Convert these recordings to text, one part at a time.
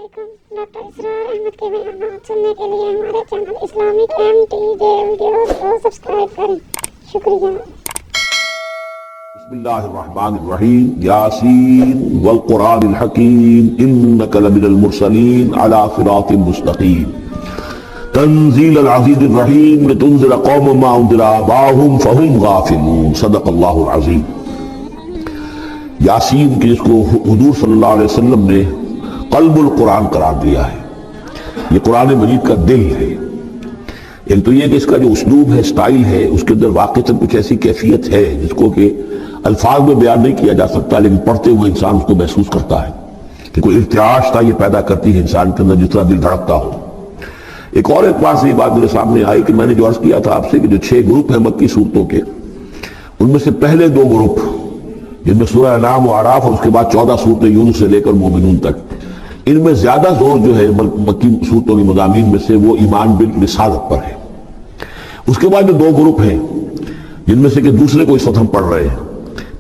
علیکم، ڈاکٹر اسرار احمد کے بیانات سننے کے لیے ہمارے چینل اسلامک MTJ ویڈیوز کو سبسکرائب کریں، شکریہ۔ بسم اللہ الرحمن الرحیم، یاسین والقرآن الحکیم انک لمن المرسلین علی صراط مستقیم تنزیل العزیز الرحیم لتنذر قوما ما انذر آباؤہم فہم غافلون۔ صدق اللہ العظیم۔ یاسین کی جس کو حضور صلی اللہ علیہ وسلم نے قلب القرآن قرار دیا ہے، یہ قرآن مجید کا دل ہے۔ ایک تو یہ کہ اس کا جو اسلوب ہے، سٹائل ہے، اس کے اندر واقعتاً کچھ ایسی کیفیت ہے جس کو کہ الفاظ میں بیان نہیں کیا جا سکتا، لیکن پڑھتے ہوئے انسان اس کو محسوس کرتا ہے کہ کوئی ارتعاش تھا یہ پیدا کرتی ہے انسان کے اندر، جس طرح دل دھڑکتا ہو۔ ایک اور اعتبار سے یہ بات میرے سامنے آئی کہ میں نے جو عرض کیا تھا آپ سے کہ جو 6 گروپ ہیں مکی صورتوں کے، ان میں سے پہلے 2 گروپ جن میں سورہ انعام و اعراف اور اس کے بعد 14 صورتیں یونس سے لے کر مومنون تک، ان میں زیادہ زور جو ہے مکی صورتوں کے مضامین میں سے وہ ایمان بالرسالت پر ہے۔ اس کے بعد جو 2 گروپ ہیں جن میں سے کہ دوسرے کو اس وقت ہم پڑھ رہے ہیں،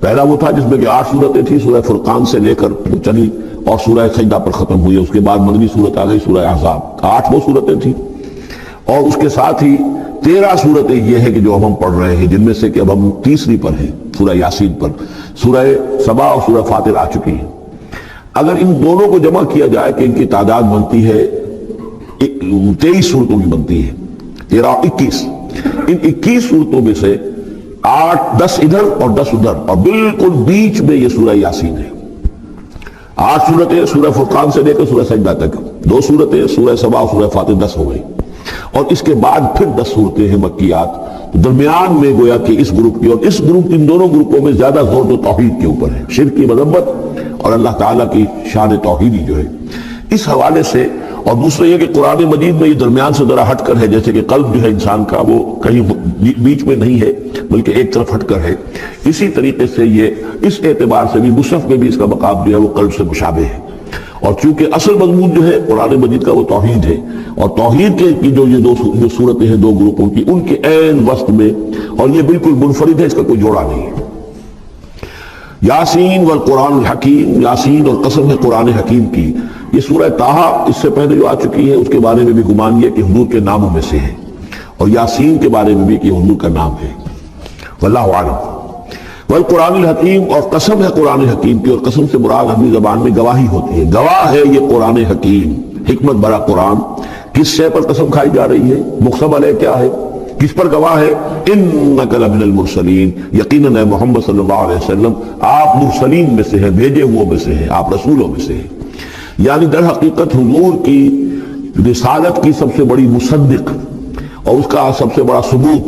پہلا وہ تھا جس میں کہ 8 صورتیں تھیں، سورہ فرقان سے لے کر وہ چلی اور سورہ سجدہ پر ختم ہوئی، اس کے بعد مدنی صورت آ گئی سورہ احزاب، 8 وہ صورتیں تھیں، اور اس کے ساتھ ہی 13 صورتیں یہ ہے کہ جو ہم پڑھ رہے ہیں، جن میں سے کہ اب ہم تیسری پر ہیں، سورہ یاسین پر۔ سورہ سبا اور سورہ فاطر آ چکی ہیں۔ اگر ان دونوں کو جمع کیا جائے کہ ان کی تعداد بنتی ہے 23 صورتوں کی بنتی ہے، 13 اور 21، ان 21 صورتوں میں سے 8 10 ادھر اور 10 ادھر، اور بالکل بیچ میں یہ سورہ یاسین ہے۔ 8 صورتیں سورہ فرقان سے لے کر سورہ سجدہ تک، 2 صورتیں سورہ سبا اور سورہ فاطر، 10 ہو گئی، اور اس کے بعد پھر 10 صورتیں ہیں مکیات۔ درمیان میں گویا کہ اس گروپ کی اور اس گروپ ان دونوں گروپوں میں زیادہ زور تو توحید کے اوپر ہے، شرک کی مذمت اور اللہ تعالیٰ کی شان توحیدی جو ہے اس حوالے سے۔ اور دوسرا یہ کہ قرآن مجید میں یہ درمیان سے ذرا ہٹ کر ہے، جیسے کہ قلب جو ہے انسان کا وہ کہیں بیچ میں نہیں ہے بلکہ ایک طرف ہٹ کر ہے، اسی طریقے سے یہ اس اعتبار سے بھی مصحف میں بھی اس کا مقام جو ہے وہ قلب سے مشابہ ہے۔ اور چونکہ اصل مضمون جو ہے قرآن مجید کا وہ توحید ہے، اور توحید کی جو یہ جو صورتیں ہیں 2 گروپوں کی، ان کے عین وسط میں، اور یہ بالکل منفرد ہے، اس کا کوئی جوڑا نہیں ہے۔ یاسین والقرآن الحکیم، یاسین اور قسم ہے قرآن حکیم کی۔ یہ سورہ طٰہٰ اس سے پہلے جو آ چکی ہے، اس کے بارے میں بھی گمان یہ کہ حضور کے ناموں میں سے ہے، اور یاسین کے بارے میں بھی کہ حضور کا نام ہے، واللہ اعلم۔ والقرآن الحکیم، اور قسم ہے قرآن حکیم کی، اور قسم سے مراد اپنی زبان میں گواہی ہوتی ہے، گواہ ہے یہ قرآن حکیم، حکمت بھرا قرآن۔ کس شے پر قسم کھائی جا رہی ہے؟ مقسم علیہ کیا ہے، کس پر گواہ ہے؟ انک لمن المرسلین، یقیناً اے محمد صلی اللہ علیہ وسلم آپ مرسلین میں سے ہیں، بھیجے ہوئے میں سے ہیں، آپ رسولوں میں سے ہیں۔ یعنی در حقیقت حضور کی رسالت کی سب سے بڑی مصدق اور اس کا سب سے بڑا ثبوت،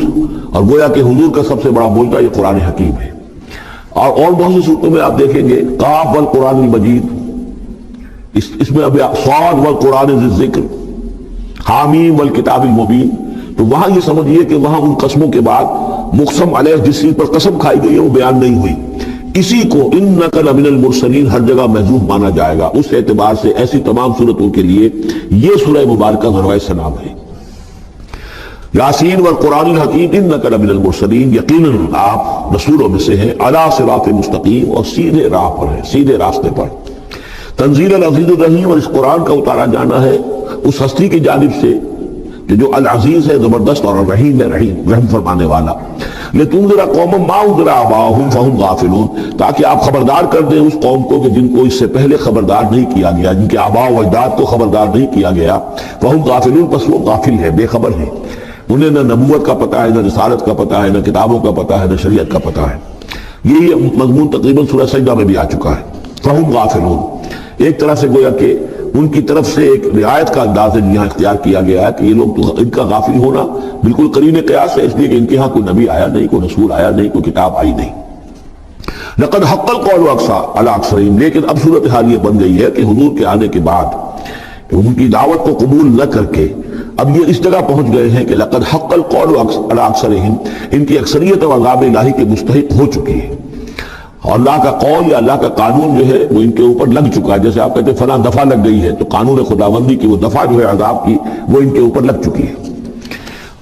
اور گویا کہ حضور کا سب سے بڑا معجزہ یہ قرآن حکیم ہے۔ اور بہت سی صورتوں میں آپ دیکھیں گے قاف والقرآن المجید، اس میں ابھی صاد والقرآن ذی الذکر، حامیم والکتاب المبین، تو وہاں یہ سمجھیے کہ وہاں ان قسموں کے بعد مقسم علیہ جس چیز پر قسم کھائی گئی ہے وہ بیان نہیں ہوئی، اسی کو انک لمن المرسلین ہر جگہ محذوف مانا جائے گا۔ اس اعتبار سے ایسی تمام صورتوں کے لیے یہ سورہ مبارکہ ذروۂ سلام ہے۔ یاسین والقرآن الحکیم انک لمن المرسلین، یقیناً آپ رسولوں میں سے ہیں، علی صراط مستقیم، اور سیدھے راہ پر ہیں، سیدھے راستے پر۔ تنزیل العزیز الرحیم، اور اس قرآن کا اتارا جانا ہے اس ہستی کی جانب سے کہ جو العزیز ہے، زبردست، اور الرحیم ہے، رحم فرمانے والا۔ لتنذر قوما ما انذر آباؤہم فہم غافلون، تاکہ آپ خبردار کر دیں اس قوم کو کہ جن کو اس سے پہلے خبردار نہیں کیا گیا، جن کے آباء و اجداد کو خبردار نہیں کیا گیا، فہم غافلون، پس وہ غافل ہے، بے خبر ہے، انہیں نہ نبوت کا پتہ ہے، نہ رسالت کا پتہ ہے، نہ کتابوں کا پتہ ہے، نہ شریعت کا پتہ ہے۔ یہی مضمون تقریباً سورہ سجدہ میں بھی آ چکا ہے، فہم غافلون۔ ایک طرح سے گویا کہ ان کی طرف سے ایک رعایت کا انداز یہاں اختیار کیا گیا ہے کہ یہ لوگ تو ان کا غافل ہونا بالکل قرین قیاس ہے، اس لیے کہ ان کے ہاں کوئی نبی آیا نہیں، کوئی رسول آیا نہیں، کوئی کتاب آئی نہیں۔ لقد حق القول علی اکثرہم، لیکن اب صورتحال یہ بن گئی ہے کہ حضور کے آنے کے بعد ان کی دعوت کو قبول نہ کر کے اب یہ اس جگہ پہنچ گئے ہیں کہ لقد حق القول علی اکثرہم، ان کی اکثریت اور عذاب الہی کے مستحق ہو چکی ہے، اور اللہ کا قول یا اللہ کا قانون جو ہے وہ ان کے اوپر لگ چکا ہے۔ جیسے آپ کہتے ہیں فلاں دفعہ لگ گئی ہے، تو قانون خداوندی کی وہ دفعہ جو ہے عذاب کی وہ ان کے اوپر لگ چکی ہے۔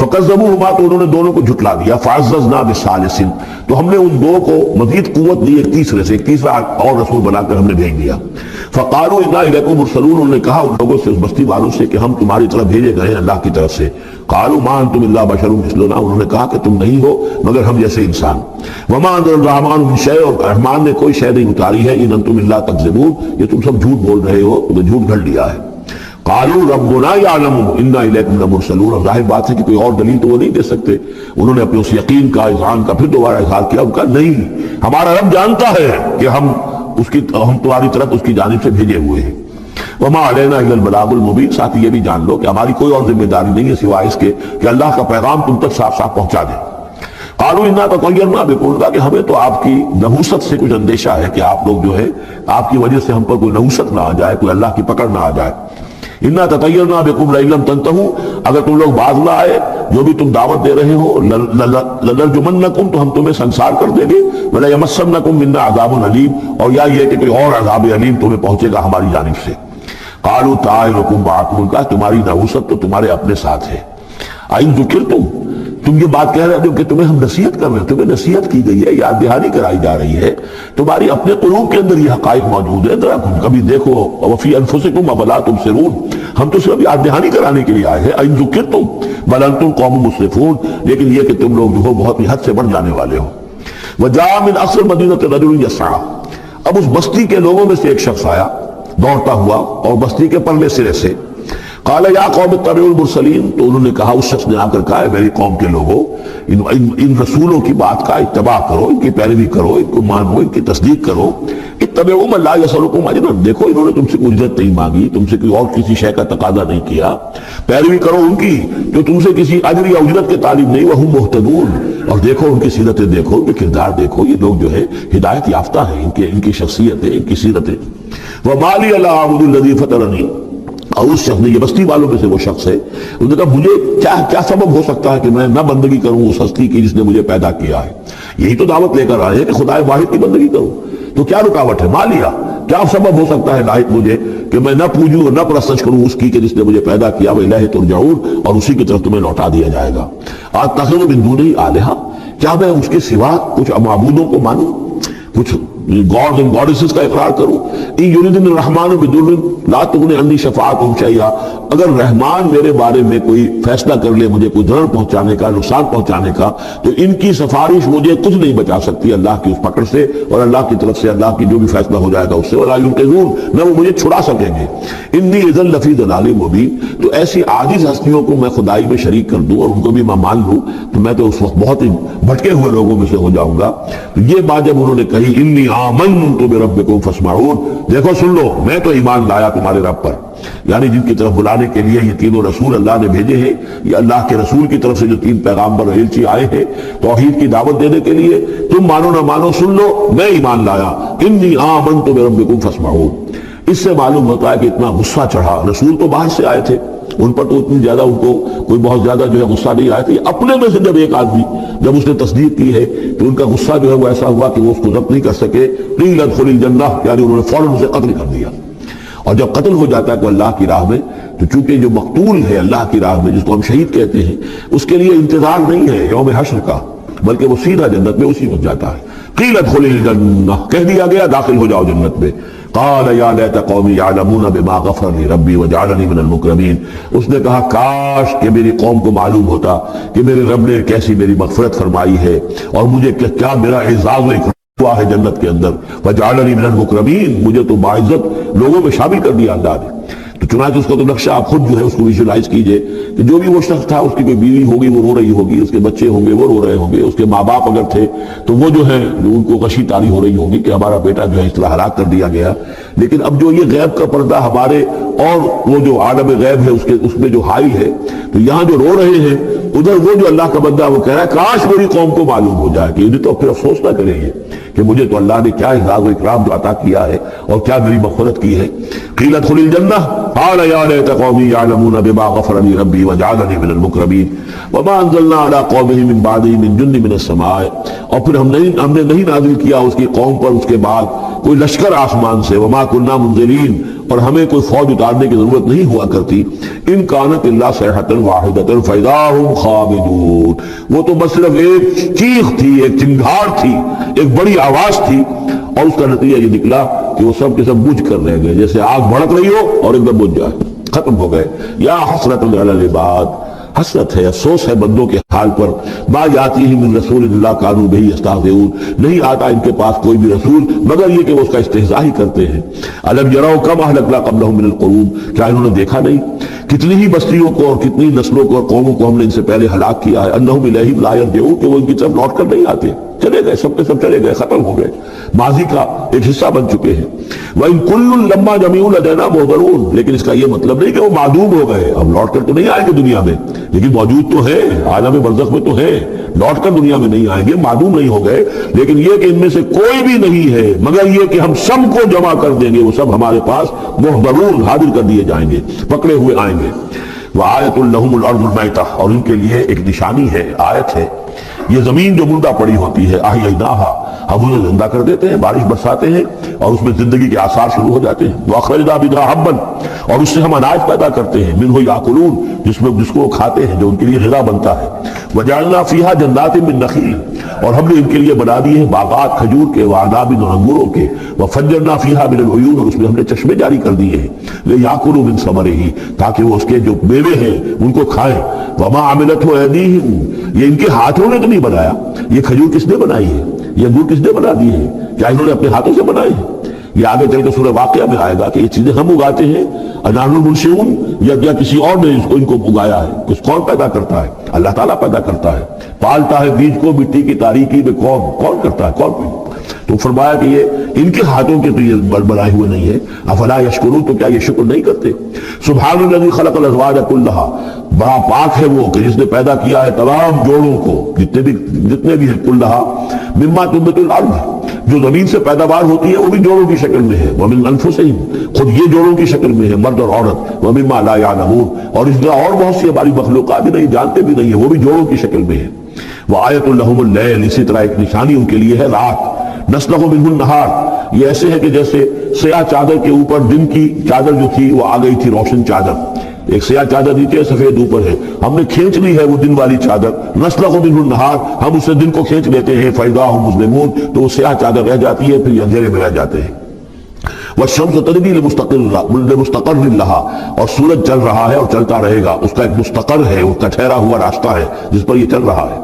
فکذبوہما تو انہوں نے دونوں کو جھٹلا دیا، فعززنا بثالث تو ہم نے ان دو کو مزید قوت دی ایک تیسرے سے، ایک تیسرا اور رسول بنا کر ہم نے بھیج دیا۔ فقالوا انا الیکم مرسلون انہوں نے کہا ان لوگوں سے، اس بستی والوں سے کہ ہم تمہاری طرف بھیجے گئے ہیں اللہ کی طرف سے۔ قالوا ما انتم الا بشر مثلنا انہوں نے کہا کہ تم نہیں ہو مگر ہم جیسے انسان۔ وما انزل الرحمن من شیء اور رحمان نے کوئی شے نہیں اتاری ہے، ان انتم الا تکذبون یہ تم سب جھوٹ بول رہے ہو، تمہیں جھوٹ گھڑ لیا ہے۔ قالوا ربنا يعلم انا الیکم لمرسلون اب ظاہر بات ہے کہ کوئی اور دلیل تو وہ نہیں دے سکتے، انہوں نے اپنے اس یقین کا اذعان کا پھر دوبارہ اظہار کیا، ان کا نہیں ہمارا رب جانتا ہے کہ ہم تمہاری طرف اس کی جانب سے بھیجے ہوئے ہیں۔ وما علینا الا البلاغ المبین ساتھ یہ بھی جان لو کہ ہماری کوئی اور ذمہ داری نہیں ہے سوائے اس کے کہ اللہ کا پیغام تم تک صاف صاف پہنچا دیں۔ قالوا انا تطیرنا بکم کہ ہمیں تو آپ کی نحوست سے کچھ اندیشہ ہے کہ آپ لوگ جو ہے آپ کی وجہ سے ہم پر کوئی نحوست نہ آ جائے، کوئی اللہ کی پکڑ نہ آ جائے۔ انا تطیرنا بکم لئن لم تنتہوا اگر تم لوگ باز نہ آئے جو بھی تم دعوت دے رہے ہو لنرجمنکم تو ہم تمہیں سنسار کر دیں گے، ولایمسنکم منا عذاب علیم اور یا یہ کہ کوئی اور عذاب علیم تمہیں پہنچے گا ہماری جانب سے۔ قالوا طائرکم معکم کا تمہاری نحوست تو تمہارے اپنے ساتھ ہے۔ ان ذکرتم تم یہ بات کہہ رہے ہو کہ تمہیں ہم نصیحت کر رہے ہیں، تمہیں نصیحت کی گئی ہے، یاد دہانی کرائی جا رہی ہے، تمہاری اپنے قلوب کے اندر یہ حقائق موجود ہے، ذرا کبھی دیکھو وفی انفسکم افلا تبصرون ہم تو صرف یاد دہانی کرانے کے لیے آئے ہیں۔ ان ذکرتم بل انتم قوم مسرفون لیکن یہ کہ تم لوگ جو ہو بہت ہی حد سے بڑھ جانے والے ہو۔ وجاء من اقصى المدینة رجل یسعى اب اس بستی کے لوگوں میں سے ایک شخص آیا دوڑتا ہوا اور بستی کے پرلے سرے سے۔ قال یا قوم اتبعوا المرسلین تو انہوں نے کہا، اس شخص نے آ کر کہا میری قوم کے لوگوں ان رسولوں کی بات کا اتباع کرو، ان کی پیروی کرو، ان کو مانو، ان کی تصدیق کرو۔ اتبعوا من لا يسألكم اجرا دیکھو انہوں نے تم سے کوئی اجرت نہیں مانگی، تم سے کوئی اور کسی شے کا تقاضا نہیں کیا، پیروی کرو ان کی جو تم سے کسی اجر یا اجرت کے طالب نہیں، وہم مہتدون اور دیکھو ان کی سیرتیں دیکھو، ان کے کردار دیکھو، یہ لوگ جو ہے ہدایت یافتہ ہیں، ان کی شخصیتیں، ان کی سیرتیں۔ وما لی لا اعبد الذی فطرنی اور اس شخص نے یہ بستی والوں میں سے وہ شخص ہے انہوں نے کہا مجھے کیا سبب ہو سکتا ہے کہ میں نہ بندگی کروں اس ہستی کی جس نے مجھے پیدا کیا ہے، یہی تو دعوت لے کر آئے ہیں کہ خدا واحد کی بندگی کروں، تو کیا رکاوٹ ہے؟ مالیا کیا سبب ہو سکتا ہے لاحق مجھے کہ میں نہ پوجوں اور نہ پرستش کروں اس کی کہ جس نے مجھے پیدا کیا، وإلیہ ترجعون اور اسی کی طرف تمہیں لوٹا دیا جائے گا۔ اتخذ من دونہ آلہہ کیا میں اس کے سوا کچھ معبودوں کو مانوں، کچھ گاڈز اینڈ گاڈیسز کا اقرار کروں۔ ان یریدن الرحمن بضر لا تغنی عنی شفاعتہم شیئا اگر رحمان میرے بارے میں کوئی فیصلہ کر لے مجھے کوئی ضرر پہنچانے کا، نقصان پہنچانے کا، تو ان کی سفارش مجھے کچھ نہیں بچا سکتی اللہ کی اس پکڑ سے اور اللہ کی طرف سے اللہ کی جو بھی فیصلہ ہو جائے گا اس سے، ولا ینقذون نہ وہ مجھے چھڑا سکیں گے۔ انی اذا لفی ضلال مبین تو ایسی عاجز ہستیوں کو میں خدائی میں شریک کر دوں اور ان کو بھی میں مان لوں تو میں تو اس وقت بہت ہی بھٹکے ہوئے لوگوں میں سے ہو جاؤں گا۔ تو یہ بات جب انہوں نے کہی انی آمنت بربکم فاسمعون دیکھو سن لو میں تو ایمان لایا تمہارے رب پر، یعنی جن کی طرف بلانے کے لیے یہ تینوں رسول اللہ نے بھیجے ہیں، یہ اللہ کے رسول کی طرف سے جو تین پیغامبر اور ایلچی آئے ہیں توحید کی دعوت دینے کے لیے، تم مانو نہ مانو سن لو میں ایمان لایا۔ انی آمنت بربکم فاسمعون اس سے معلوم ہوتا ہے کہ اتنا غصہ چڑھا، رسول تو باہر سے آئے تھے ان پر تو اتنی زیادہ ان کو کوئی بہت زیادہ جو ہے غصہ نہیں آیا تھا، یہ اپنے میں سے جب ایک آدمی جب اس نے تصدیق کی ہے تو ان کا غصہ جو ہے وہ ایسا ہوا کہ وہ اس کو ضبط نہیں کر سکے، قیل ادخل الجنہ یعنی انہوں نے فوراً اسے قتل کر دیا۔ اور جب قتل ہو جاتا ہے تو اللہ کی راہ میں تو چونکہ جو مقتول ہے اللہ کی راہ میں جس کو ہم شہید کہتے ہیں اس کے لیے انتظار نہیں ہے یوم حشر کا، بلکہ وہ سیدھا جنت میں اسی وقت جاتا ہے۔ قیل ادخل الجنہ کہہ دیا گیا داخل ہو جاؤ جنت میں۔ قال یا لیت قومی یعلمون بما غفر لی ربی وجعلنی من المکرمین اس نے کہا کاش کہ میری قوم کو معلوم ہوتا کہ میرے رب نے کیسی میری مغفرت فرمائی ہے اور مجھے کیا میرا اعزاز و اکرام ہوا ہے جنت کے اندر، وجعلنی من المکرمین مجھے تو باعزت لوگوں میں شامل کر دیا اللہ نے۔ تو چنانچہ اس کا تو نقشہ آپ خود جو ہے اس کو ویژوائز کیجئے کہ جو بھی وہ شخص تھا اس کی کوئی بیوی ہوگی وہ رو رہی ہوگی، اس کے بچے ہوں گے وہ رو رہے ہوں گے، اس کے ماں باپ اگر تھے تو وہ جو ہے ان کو غشی تاری ہو رہی ہوگی کہ ہمارا بیٹا جو ہے اس طرح ہلاک کر دیا گیا۔ لیکن اب جو یہ غیب کا پردہ ہمارے اور وہ جو عالم غیب ہے اس میں جو حائل ہے تو یہاں جو رو رہے ہیں ادھر وہ جو اللہ کا بندہ وہ کہہ رہا ہے کاش میری قوم کو معلوم ہو جائے کہ انہیں تو پھر افسوس نہ کریں گے کہ مجھے تو اللہ نے کیا اعزاز و اکرام جو عطا کیا ہے اور کیا میری مغفرت کی ہے۔ قیل ادخل الجنہ قال یا لیت قومی یعلمون بما غفر لی ربی وجعلنی من المکرمین وما انزلنا علی قومہ من بعدہ من جند من السماء، اور پھر ہم نے نہیں نازل کیا اس کی قوم پر اس کے بعد کوئی لشکر آسمان سے، وما کنا منزلین، اور ہمیں کوئی فوج اتارنے کی ضرورت نہیں ہوا کرتی، ان کانت الا صیحۃ واحدۃ فاذا هم خامدون، وہ تو بس صرف ایک چیخ تھی، ایک چنگھاڑ تھی، ایک بڑی آواز تھی، اور اس کا نتیجہ یہ نکلا کہ وہ سب کے سب بجھ کر رہ گئے، جیسے آگ بھڑک رہی ہو اور ایک دم بجھ جائے، ختم ہو گئے۔ یا حسرۃ علی العباد، حسرت ہے، افسوس ہے بندوں کے حال پر، ما یاتیہم من رسول الا کانوا بہ یستہزئون، نہیں آتا ان کے پاس کوئی بھی رسول مگر یہ کہ وہ اس کا استہزاء ہی کرتے ہیں۔ الم یروا کما اہلکنا قبلہم من القرون، کیا انہوں نے دیکھا نہیں کتنی ہی بستیوں کو اور کتنی نسلوں کو اور قوموں کو ہم نے ان سے پہلے ہلاک کیا ہے، انہم الیہم لا یرجعون، کہ وہ ان کی طرف لوٹ کر نہیں آتے، چلے گئے، سب کے سب چلے گئے، ختم ہو گئے، ماضی کا ایک حصہ بن چکے ہیں۔ وَإِن كُلٌّ لَمَّا جَمِيعٌ لَدَيْنَا مُحْضَرُونَ، لیکن اس کا یہ مطلب نہیں کہ وہ معدوم ہو گئے، اب لوٹ کر تو نہیں آئیں گے دنیا میں، لیکن موجود تو ہیں، عالم برزخ میں تو ہیں، لوٹ کر دنیا میں نہیں آئیں گے، معدوم نہیں ہو گئے، لیکن یہ کہ ان میں سے کوئی بھی نہیں ہے مگر یہ کہ ہم سب کو جمع کر دیں گے، وہ سب ہمارے پاس محضرون، حاضر کر دیے جائیں گے، پکڑے ہوئے آئیں گے۔ وَآیَةٌ لَهُمُ الْأَرْضُ الْمَيْتَةُ، اور ان کے لیے ایک نشانی ہے، آیت ہے، یہ زمین جو مردہ پڑی ہوتی ہے، أَحْيَيْنَاهَا، ہم انہیں زندہ کر دیتے ہیں، بارش برساتے ہیں اور اس میں زندگی کے آثار شروع ہو جاتے ہیں۔ وَأَخْرَجْنَا بِهَا حَبًّا، اور اس سے ہم اناج پیدا کرتے ہیں، مِنْهُ يَأْكُلُونَ، جس کو وہ کھاتے ہیں، جو ان کے لیے غذا بنتا ہے۔ وَجَعَلْنَا فِيهَا جَنَّاتٍ مِّن نَخِيلٍ، اور ہم نے ان کے لیے بنا دیے ہیں باغات کھجور کے، وَأَعْنَابٍ، اور انگوروں کے، وَفَجَّرْنَا فِيهَا مِنَ الْعُيُونِ، اور اس میں ہم نے چشمے جاری کر دیے ہیں، لِيَأْكُلُوا مِن ثَمَرِهِ، تاکہ وہ اس کے جو میوے ہیں ان کو کھائیں۔ وَمَا عَمِلَتْهُ أَيْدِيهِمْ، یہ ان کے ہاتھوں نے تو نہیں بنایا، یہ کھجور کس نے بنائی ہے، یہ انگور کس نے بنا دیے ہیں، کیا انہوں نے اپنے ہاتھوں سے بنائے ہیں؟ یہ آگے چل کے سورہ واقعہ میں آئے گا کہ یہ چیزیں ہم اگاتے ہیں، انار المنشئون، یا کسی اور نے ان کو اگایا ہے، کچھ کون پیدا کرتا ہے؟ اللہ تعالیٰ پیدا کرتا ہے، پالتا ہے بیج کو مٹی کی تاریکی میں، کون کرتا ہے، کون؟ تو فرمایا کہ یہ ان کے ہاتھوں کے تو یہ بنائے ہوئے نہیں ہے۔ افلا یشکرون، تو کیا یہ شکر نہیں کرتے؟ سبحان الذی خلق الازواج کلھا، بڑا پاک ہے وہ کہ جس نے پیدا کیا ہے تمام جوڑوں کو، جتنے بھی ہیں، کلھا مما تنبت الارض، جو زمین سے پیداوار ہوتی ہے وہ بھی جوڑوں کی شکل میں ہے، ومن انفسہم، خود یہ جوڑوں کی شکل میں ہے، مرد اور عورت، ومما لا یعلمون، اور اس طرح اور بہت سی ہماری مخلوقات بھی نہیں جانتے بھی نہیں ہے، وہ بھی جوڑوں کی شکل میں ہے۔ وآیۃ لہم اللیل، اسی طرح ایک نشانی ان کے لیے ہے رات، نسلخ منہ النہار، یہ ایسے ہے کہ جیسے سیاہ چادر کے اوپر دن کی چادر جو تھی وہ آ گئی تھی روشن چادر، ایک سیاہ چادر نیچے سفید اوپر ہے، ہم نے کھینچ لی ہے وہ دن والی چادر، نسلخ منہ النہار، ہم اس سے دن کو کھینچ لیتے ہیں، فاذا ہم مظلمون، تو وہ سیاہ چادر رہ جاتی ہے، پھر اندھیرے میں رہ جاتے ہیں۔ والشمس تجری لمستقر لها، اور سورج چل رہا ہے اور چلتا رہے گا، اس کا ایک مستقر ہے، اس کا ٹھہرا ہوا راستہ ہے جس پر یہ چل رہا ہے۔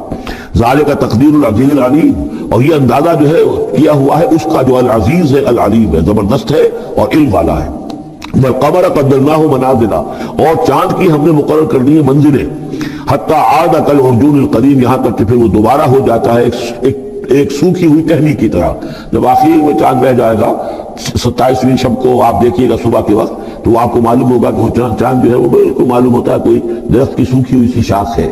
ذالک تقدیر العزیز العلیم، اور یہ اندازہ جو ہے کیا ہوا ہے اس کا جو العزیز ہے، العلیم ہے، زبردست ہے اور علم والا ہے۔ والقمر قدرناہ منازل، اور چاند کی ہم نے مقرر کر دی منزلیں، حتی عاد کالعرجون القدیم، یہاں تک کہ پھر وہ دوبارہ ہو جاتا ہے ایک سوکھی ہوئی ٹہنی کی طرح۔ جب آخر میں چاند رہ جائے گا 27ویں شب کو آپ دیکھیے گا صبح کے وقت، تو آپ کو معلوم ہوگا کہ وہ چاند جو ہے وہ بالکل معلوم ہوتا ہے کوئی درخت کی سوکھی ہوئی سی شاخ ہے۔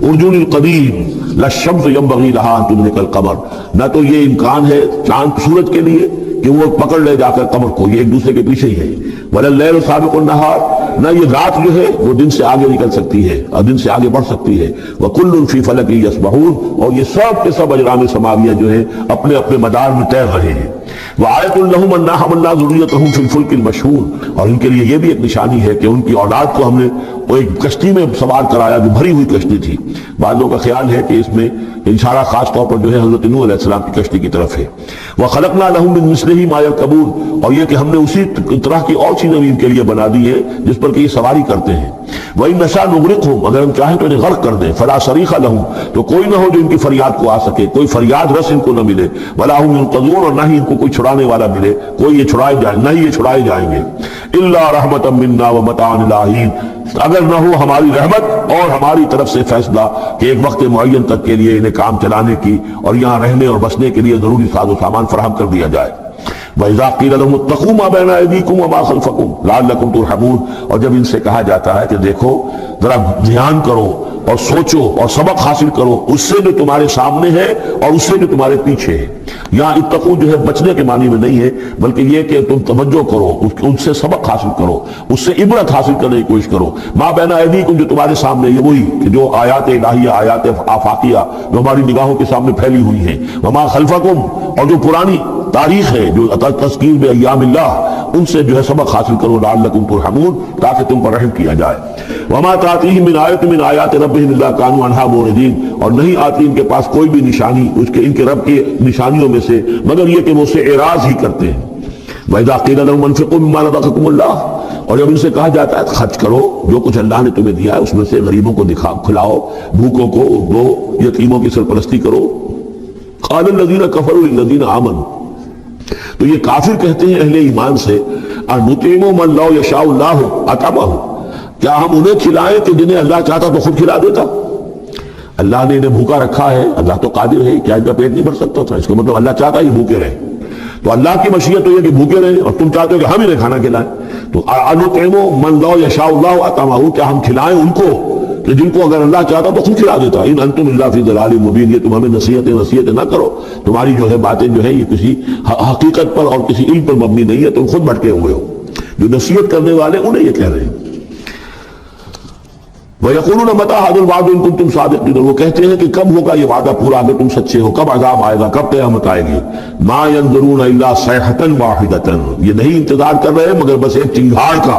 ارجون القدیم لا الشمس ينبغي لها ان تدرك القمر، نہ تو یہ امکان ہے چاند سورج کے لیے کہ وہ پکڑ لے جا کر قمر کو، یہ ایک دوسرے کے پیچھے ہی ہے۔ ولا الليل سابق النهار، نہ یہ رات جو ہے وہ دن سے آگے نکل سکتی ہے اور دن سے آگے بڑھ سکتی ہے۔ وكل في فلك يسبحون، اور یہ سب کے سب اجرام سماویہ جو ہے اپنے اپنے مدار میں تیر رہے ہیں۔ وآیۃ لہم انا حملنا ذریتہم فی الفلک المشحون، اور ان کے لیے یہ بھی ایک نشانی ہے کہ ان کی اولاد کو ہم نے وہ ایک کشتی میں سوار کرایا جو بھری ہوئی کشتی تھی۔ بعضوں کا خیال ہے کہ اس میں اشارہ خاص طور پر جو ہے حضرت نوح علیہ السلام کی کشتی کی طرف ہے۔ وخلقنا لہم من مثلہ ما یرکبون، اور یہ کہ ہم نے اسی طرح کی اور چیزیں ان کے لیے بنا دی ہے جس پر کہ یہ سواری کرتے ہیں۔ وَإِن نَشَأْ نُغْرِقْهُمْ، اگر ہم چاہیں تو انہیں غرق کر دیں، فَلَا صَرِيخَ لَهُمْ، تو کوئی نہ ہو جو ان کی فریاد کو آ سکے، کوئی فریاد رس ان کو نہ ملے، وَلَا هُمْ يُنقَذُونَ، اور نہ ہی ان کو کوئی چھڑانے والا ملے، کوئی یہ چھڑائے جائیں، نہ ہی یہ چھڑائے جائیں گے۔ إِلَّا رَحْمَةً مِنَّا وَمَتَاعًا إِلَىٰ حِينٍ، اگر نہ ہو ہماری رحمت اور ہماری طرف سے فیصلہ کہ ایک وقت معین تک کے لیے انہیں کام چلانے کی اور یہاں رہنے اور بسنے کے لیے ضروری ساز و سامان فراہم کر دیا جائے۔ وَإِذَا قِيلَ لَهُمُ اتَّقُوا مَا بَيْنَ أَيْدِيكُمْ وَمَا خَلْفَكُمْ لَعَلَّكُمْ تُرْحَمُونَ، اور جب ان سے کہا جاتا ہے کہ دیکھو ذرا دھیان کرو اور سوچو اور سبق حاصل کرو اس سے جو تمہارے سامنے ہے اور اس سے جو تمہارے پیچھے ہے، یہاں اتقوا جو ہے بچنے کے معنی میں نہیں ہے، بلکہ یہ کہ تم توجہ کرو، ان سے سبق سبق حاصل کرو، اس سے عبرت حاصل کرنے کی کوشش کرو۔ ما بین ایدیکم، جو تمہارے سامنے، یہ وہی کہ جو آیات الہیہ، آیات آفاقیہ جو ہماری نگاہوں کے سامنے پھیلی ہوئی ہیں، وما خلفکم، اور جو پرانی تاریخ ہے، جو تذکیر بایام اللہ، ان سے جو ہے سبق حاصل کرو، لعلکم ترحمون، تاکہ تم پر رحم کیا جائے۔ وما تاتیہم من آیۃ من آیات ربہم الا کانوا عنہا معرضین، اور نہیں آتی ان کے پاس کوئی بھی نشانی ان کے رب کی نشانیوں میں سے مگر یہ کہ وہ اس سے اعراض ہی کرتے ہیں۔ وَإِذَا قِيلَ لَهُمْ أَنفِقُوا مِمَّا رَزَقَكُمُ اللَّهُ، اور جب ان سے کہا جاتا ہے خرچ کرو جو کچھ اللہ نے تمہیں دیا ہے اس میں سے، غریبوں کو کھلاؤ، بھوکوں کو دو، یتیموں کی سرپرستی کرو۔ قَالَ الَّذِينَ كَفَرُوا لِلَّذِينَ آمَنُوا، تو یہ کافر کہتے ہیں اہل ایمان سے، أَنُطْعِمُ مَن لَّوْ يَشَاءُ اللَّهُ أَطْعَمَهُ، کیا ہم انہیں کھلائیں کہ جنہیں اللہ چاہتا تو خود کھلا دیتا؟ اللہ نے انہیں بھوکا رکھا ہے، اللہ تو قادر ہے، کیا ان کا پیٹ نہیں بھر سکتا تھا؟ اس کا مطلب اللہ چاہتا ہی بھوکے رہے، تو اللہ کی مشیت تو یہ کہ بھوکے رہیں، اور تم چاہتے ہو کہ ہم انہیں کھانا کھلائیں۔ تو أَنُطْعِمُ مَن لَّوْ يَشَاءُ اللَّهُ أَطْعَمَهُ، کیا ہم کھلائیں ان کو کہ جن کو اگر اللہ چاہتا تو خود کھلا دیتا۔ إِنْ أَنْتُمْ إِلَّا فِي ضَلَالٍ مُبِينٍ، یہ تم ہمیں نصیحتیں نہ کرو، تمہاری جو ہے باتیں جو ہے یہ کسی حقیقت پر اور کسی علم پر مبنی نہیں ہے، تم خود بھٹکے ہوئے ہو۔ جو نصیحت کرنے والے انہیں یہ کہہ رہے ہیں۔ وَيَقُولُونَ مَتَىٰ هَٰذَا الْوَعْدُ إِن كُنتُمْ صَادِقِينَ، وہ کہتے ہیں کہ کب ہوگا یہ وعدہ پورا اگر تم سچے ہو، کب عذاب آئے گا، کب قیامت آئے گی۔ مَا يَنظُرُونَ إِلَّا صَيْحَةً وَاحِدَةً، یہ نہیں انتظار کر رہے مگر بس ایک چنگھاڑ کا،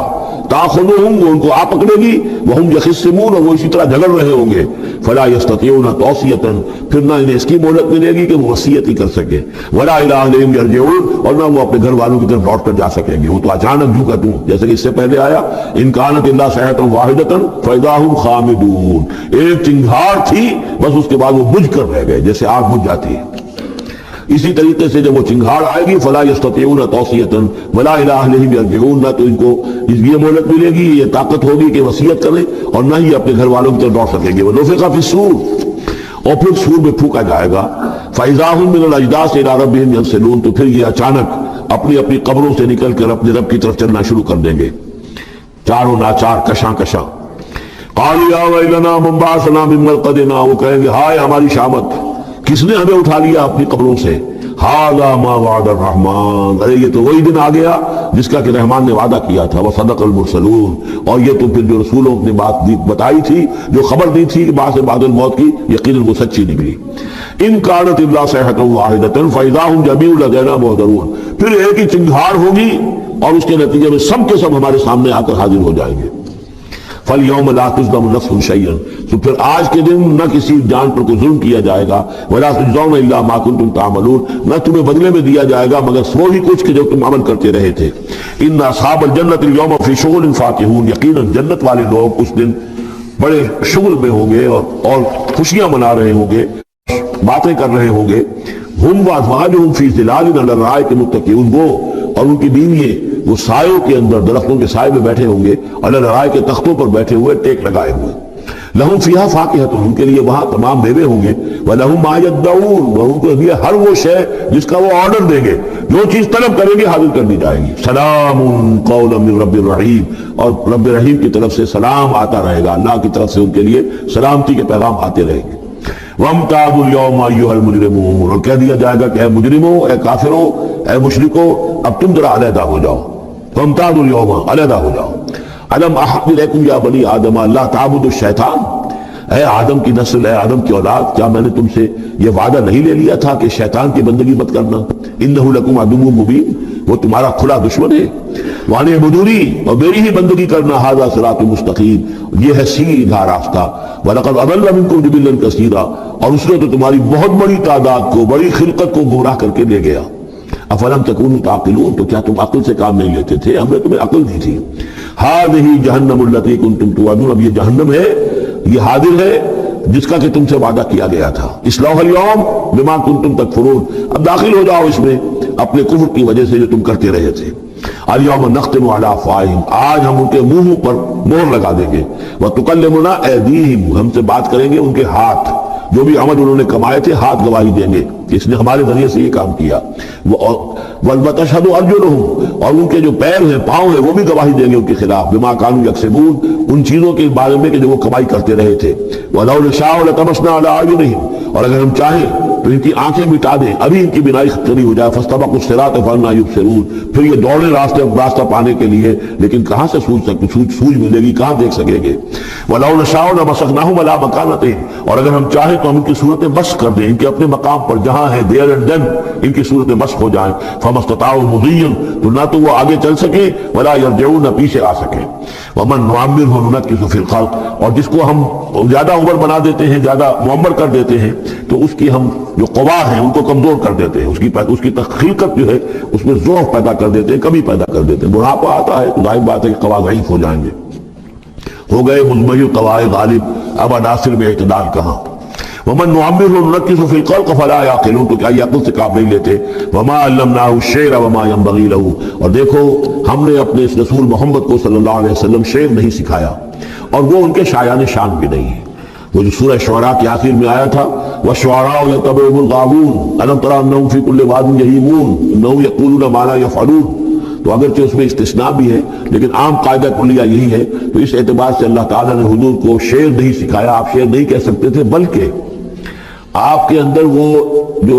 تَأْخُذُهُمْ، وہ ان کو آ پکڑے گی، وَهُمْ يَخِصِّمُونَ، اور وہ اسی طرح جھگڑ رہے ہوں گے۔ فَلَا يَسْتَطِيعُونَ تَوْصِيَةً، پھر نہ انہیں اس کی مہلت ملے گی کہ وہ وصیت ہی کر سکے، وَلَا إِلَىٰ أَهْلِهِمْ يَرْجِعُونَ، اور نہ وہ اپنے گھر والوں کی طرف لوٹ کر جا سکیں گے، وہ تو اچانک جھوکا توں، جیسے کہ اس سے پہلے آیا إِن كَانَتْ إِلَّا صَيْحَةً وَاحِدَةً فَإِذَا هُمْ خَامِدُونَ، ایک چنگھاڑ تھی بس، اس کے بعد وہ بجھ کر رہ گئے جیسے آگ بجھ جاتی ہے۔ اسی طریقے سے جب وہ چنگھاڑ آئے گی، فلا یستطیعون توصیۃ ولا الی اہلہم یرجعون، نہ تو ان کو یہ مہلت ملے گی، یہ طاقت ہوگی کہ وصیت کریں، اور نہ ہی اپنے گھر والوں کی طرف لوٹ سکیں گے۔ ونفخ فی الصور، اور پھر سور میں پھونکا جائے گا، فاذا هم من الاجداث الى ربهم ينسلون، تو پھر یہ اچانک اپنی اپنی قبروں سے نکل کر اپنے رب کی طرف چلنا شروع کر دیں گے، چاروں ناچار، کشاں کشاں۔ قالوا یا ویلنا من بعثنا من مرقدنا، وہ کہیں گے ہائے ہماری شامت، کس نے ہمیں اٹھا لیا اپنی قبروں سے؟ ھذا ما وعد الرحمن، ارے یہ تو وہی دن آ گیا جس کا کہ رحمان نے وعدہ کیا تھا، وصدق المرسلون، اور یہ تو پھر جو رسولوں نے بات بتائی تھی، جو خبر دی تھی کہ بعد سے بعد الموت کی، یقیناً وہ سچی نکلی۔ ان کانت الا صیحۃ واحدۃ فاذا هم جميع لدینا محضرون، پھر ایک ہی چنگھاڑ ہوگی اور اس کے نتیجے میں سب کے سب ہمارے سامنے آ کر حاضر ہو جائیں گے۔ فَالْيَوْمَ لَا تُظْلَمُ نَفْسٌ شَيْئًا، تو پھر آج کے دن نہ کسی جان پر کوئی ظلم کیا جائے گا، وَلَا تُجْزَوْنَ إِلَّا مَا كُنتُمْ تَعْمَلُونَ، نہ تمہیں بدلے میں دیا جائے گا مگر وہی کچھ کہ جو تم عمل کرتے رہے تھے۔ إِنَّ أَصْحَابَ الْجَنَّةِ الْيَوْمَ فِي شُغُلٍ فَاكِهُونَ، یقیناً جنت والے لوگ اس دن بڑے شغل میں ہوں گے اور خوشیاں منا رہے ہوں گے، باتیں کر رہے ہوں گے۔ هُمْ وَأَزْوَاجُهُمْ فِي ظِلَالٍ عَلَى الْأَرَائِكِ مُتَّكِئُونَ، وہ اور ان کی بیوییں وہ سایوں کے اندر، درختوں کے سائے میں بیٹھے ہوں گے، علی الارائک کے تختوں پر بیٹھے ہوئے، ٹیک لگائے ہوئے۔ لہم فیہا فاکہۃ، ان کے لیے وہاں تمام میوے ہوں گے، ولہم ما یدعون، اور ان کے لیے ہر وہ شے جس کا وہ آرڈر دیں گے، جو چیز طلب کریں گے حاضر کر دی جائے گی۔ سلام قولا من رب الرحیم، اور رب رحیم کی طرف سے سلام آتا رہے گا، اللہ کی طرف سے ان کے لیے سلامتی کے پیغام آتے رہیں گے۔ وَامْتَازُوا الْيَوْمَ أَيُّهَا الْمُجْرِمُونَ، اور کہہ دیا جائے گا کہ اے مجرموں، اے کافروں، اے مشرکوں، اب تم ذرا علیحدہ ہو جاؤ۔ وَامْتَازُوا الْيَوْمَ، علیحدہ ہو جاؤ۔ أَلَمْ أَعْهَدْ إِلَيْكُمْ يَا بَنِي آدَمَ أَلَّا تَعْبُدُوا الشَّيْطَانَ، اے آدم کی نسل، اے آدم کی اولاد، کیا میں نے تم سے یہ وعدہ نہیں لے لیا تھا کہ شیطان کی بندگی مت کرنا؟ إِنَّهُ لَكُمْ عَدُوٌّ مُبِينٌ، وہ تمہارا کھلا دشمن ہے۔ وَأَنِ اعْبُدُونِي، اور میری ہی بندگی کرنا، هَذَا صِرَاطٌ مُسْتَقِيمٌ، یہ ہے سیدھا راستہ۔ وَلَقَدْ أَضَلَّ مِنكُمْ جِبِلًّا كَثِيرًا، اور اس نے تو تمہاری بہت بڑی تعداد کو، بڑی خلقت کو گمراہ کر کے لے گیا۔ افلم تکونوا تعقلون، تو کیا تم عقل سے کام نہیں لیتے تھے؟ ہم نے تمہیں عقل دی تھی۔ هذه جہنم التي كنتم توعدون، اب یہ جہنم ہے، یہ حاضر ہے جس کا کہ تم سے وعدہ کیا گیا تھا۔ اصلوها اليوم بما كنتم تکفرون، اب داخل ہو جاؤ اس میں اپنے کفر کی وجہ سے جو تم کرتے رہے تھے۔ اليوم نختم على افواہہم، آج ہم ان کے منہوں پر مہر لگا دیں گے۔ وتکلمنا ایدیہم، ہم سے بات کریں گے ان کے ہاتھ، جو بھی عمل انہوں نے کمائے تھے ہاتھ گواہی دیں گے کہ اس نے ہمارے ذریعے سے یہ کام کیا۔ وَتَشْهَدُ أَرْجُلُهُمْ، اور ان کے جو پیر ہیں، پاؤں ہیں، وہ بھی گواہی دیں گے ان کے خلاف، بما كانوا يكسبون، ان چیزوں کے بارے میں کہ جو وہ کمائی کرتے رہے تھے۔ وَلَوْ نَشَاءُ لَطَمَسْنَا عَلَىٰ أَعْيُنِهِمْ، اور اگر ہم چاہیں تو ان کی آنکھیں مٹا دیں، ابھی ان کی بینائی کری ہو جائے، فاستبقوا الصراط فأنى يبصرون، پھر یہ دوڑے راستہ پانے کے لیے، لیکن کہاں سے سوج ملے گی، کہاں دیکھ سکیں گے۔ وَلَوْ نَشَاءُ لَمَسَخْنَاهُمْ عَلَىٰ مَكَانَتِهِمْ، اور اگر ہم چاہیں تو ہم ان کی صورتیں مسخ کر دیں، ان کے اپنے مقام پر جہاں ہے دیر اینڈ دین ان کی صورتیں مسخ ہو جائیں، فَمَا اسْتَطَاعُوا مُضِيًّا، تو نہ تو وہ آگے چل سکے، وَلَا يَرْجِعُونَ، نہ پیچھے آ سکے۔ وَمَن نُعَمِّرْهُ نُنَكِّسْهُ فِي الْخَلْقِ، اور جس کو ہم زیادہ عمر بنا دیتے ہیں، زیادہ معمر کر دیتے ہیں، تو اس کی ہم جو قوا ہیں ان کو کمزور کر دیتے ہیں، اس کی خلقت جو ہے اس میں ضعف پیدا کر دیتے ہیں، کمی پیدا کر دیتے ہیں۔ بڑھاپا آتا ہے تو ظاہر بات ہے کہ قوا ضعیف ہو جائیں گے، ہو گئے مجمع قواء غالب، اب عناصر میں اعتدال کہاں۔ ومن نعمرہ ننکسہ فی الخلق فلا یعقلون، تو کیا یہ عقل سے کام نہیں لیتے۔ وما علمناہ الشعر وما ينبغی لہ، اور دیکھو ہم نے اپنے اس رسول محمد کو صلی اللہ علیہ وسلم شعر نہیں سکھایا، اور وہ ان کے شایان شان بھی نہیں ہے۔ وہ جو سورہ شعراء کے آخر میں آیا تھا وَالشُّعَرَاءُ يَتَّبِعُهُمُ الْغَاوُونَ أَلَمْ تَرَ أَنَّهُمْ فِي كُلِّ وَادٍ يَهِيمُونَ إِنَّهُمْ يَقُولُونَ مَا لَا يَفْعَلُونَ، تو اگرچہ اس میں استثناء بھی ہے لیکن عام قاعدہ کلیہ یہی ہے، تو اس اعتبار سے اللہ تعالیٰ نے حضور کو شعر نہیں سکھایا، آپ شعر نہیں کہہ سکتے تھے، بلکہ آپ کے اندر وہ جو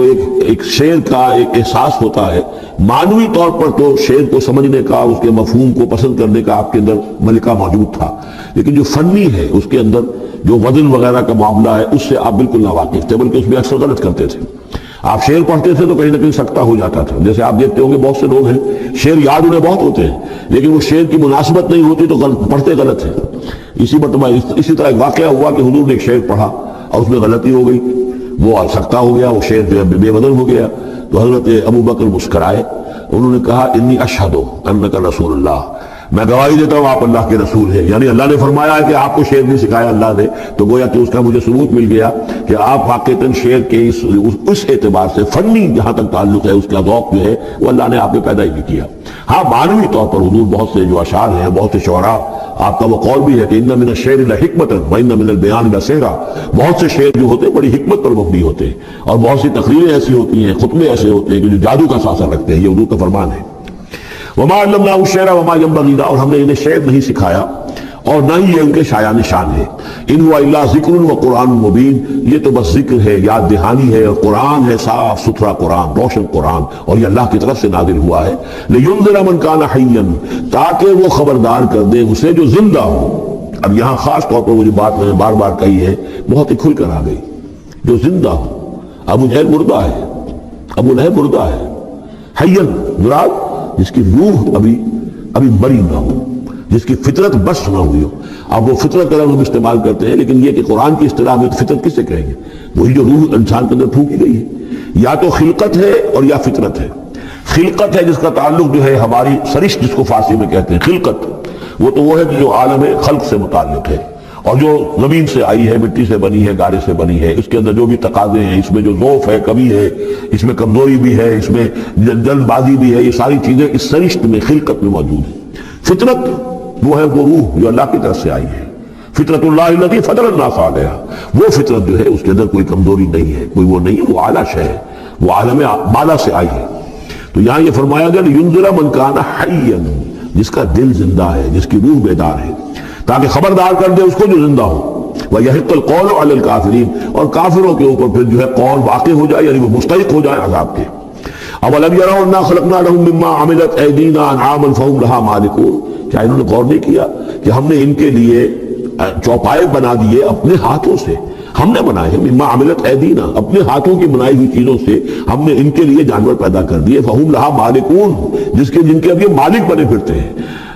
ایک شعر کا ایک احساس ہوتا ہے، معنوی طور پر تو شعر کو سمجھنے کا، اس کے مفہوم کو پسند کرنے کا آپ کے اندر ملکہ موجود تھا، لیکن جو فنی ہے اس کے اندر جو وزن وغیرہ کا معاملہ ہے اس سے آپ بالکل ناواقف تھے، بلکہ اس میں اکثر غلط کرتے تھے۔ آپ شعر پڑھتے تھے تو کہیں نہ کہیں سکتہ ہو جاتا تھا، جیسے آپ دیکھتے ہوں گے بہت سے لوگ ہیں شعر یاد انہیں بہت ہوتے ہیں لیکن وہ شعر کی مناسبت نہیں ہوتی تو پڑھتے غلط ہیں۔ اسی طرح ایک واقعہ ہوا کہ حضور نے ایک شعر پڑھا اور اس میں غلطی ہو گئی، وہ سکتہ ہو گیا، وہ شعر جو ہے بے وزن ہو گیا، تو حضرت ابو بکر مسکرائے، انہوں نے کہا انی اشہد انک رسول اللہ، میں گواہی دیتا ہوں آپ اللہ کے رسول ہیں، یعنی اللہ نے فرمایا ہے کہ آپ کو شعر نہیں سکھایا اللہ نے، تو گویا کہ اس کا مجھے ثبوت مل گیا کہ آپ واقعتاً شعر کے اس اعتبار سے فنی جہاں تک تعلق ہے اس کا ذوق جو ہے وہ اللہ نے آپ نے پیدا ہی نہیں کیا۔ ہاں معنوی طور پر حضور بہت سے جو اشعار ہیں، بہت سے شعراء، آپ کا وہ قول بھی ہے کہ ان من الشعر لحکمۃ وان من البیان لسحرا، بہت سے شعر جو ہوتے ہیں بڑی حکمت پر مبنی ہوتے ہیں، اور بہت سی تقریریں ایسی ہوتی ہیں، خطبے ایسے ہوتے ہیں کہ جو جادو کا سانسہ رکھتے ہیں، یہ حضور کا فرمان ہے۔ وما علمناہ الشعر وما ينبغی لہ، اور ہم نے انہیں شعر نہیں سکھایا اور نہ ہی یہ ان کے شایان شان ہے۔ ان ہوا الا ذکر و قرآن مبین، یہ تو بس ذکر ہے، یاد دہانی ہے، اور قرآن ہے صاف ستھرا قرآن، روشن قرآن، اور یہ اللہ کی طرف سے نازل ہوا ہے۔ لینذر من کان حیا، تاکہ وہ خبردار کر دے اسے جو زندہ ہو۔ اب یہاں خاص طور پر وہ جو بات میں نے بار بار کہی ہے بہت ہی کھل کر آ گئی، جو زندہ ہو۔ ابو جہل مردہ ہے، ابو لہب مردہ ہے، حیا مراد جس کی روح ابھی مری نہ ہو، جس کی فطرت بس نہ ہوئی ہو۔ اب وہ فطرت کا لفظ استعمال کرتے ہیں لیکن یہ کہ قرآن کی اصطلاح میں فطرت کس سے کہیں گے؟ وہی جو روح انسان کے اندر پھونکی گئی ہے، یا تو خلقت ہے اور یا فطرت ہے۔ خلقت ہے جس کا تعلق جو ہے ہماری سرشت جس کو فارسی میں کہتے ہیں خلقت، وہ ہے جو عالم خلق سے متعلق ہے، اور جو زمین سے آئی ہے، مٹی سے بنی ہے، گارے سے بنی ہے، اس کے اندر جو بھی تقاضے ہیں، اس میں جو ضعف ہے، کمی ہے، اس میں کمزوری بھی ہے، اس میں جلد بازی بھی ہے، یہ ساری چیزیں اس سرشت میں خلقت میں موجود ہیں۔ فطرت وہ ہے وہ روح جو اللہ کی طرف سے آئی ہے، فطرت اللہ التی فطر الناس علیہا، وہ فطرت جو ہے اس کے اندر کوئی کمزوری نہیں ہے، کوئی وہ نہیں ہے، وہ اعلیٰ شے ہے، وہ عالم بالا سے آئی ہے۔ تو یہاں یہ فرمایا گیا لینذر من کان حیا، جس کا دل زندہ ہے، جس کی روح بیدار ہے، تاکہ خبردار کر دے اس کو جو زندہ ہو۔ وَيَحِقَّ الْقَوْلُ عَلَى الْكَافِرِينَ، اور کافروں کے اوپر پھر جو ہے قول واقع ہو جائے، یعنی وہ مستحق ہو جائے عذاب کے۔ أَوَلَمْ يَرَوْا أَنَّا خَلَقْنَا لَهُم مِّمَّا عَمِلَتْ أَيْدِينَا أَنْعَامًا فَهُمْ لَهَا مَالِكُونَ، کیا انہوں نے غور نہیں کیا کہ ہم نے ان کے لیے چوپائے بنا دیے اپنے ہاتھوں سے، ہم نے بنائے ہیں، مما عملت ایدینا، اپنے ہاتھوں کی بنائی ہوئی چیزوں سے ہم نے ان کے لیے جانور پیدا کر دیے، فہم لہا مالکون، جن کے اب یہ مالک بنے پھرتے ہیں۔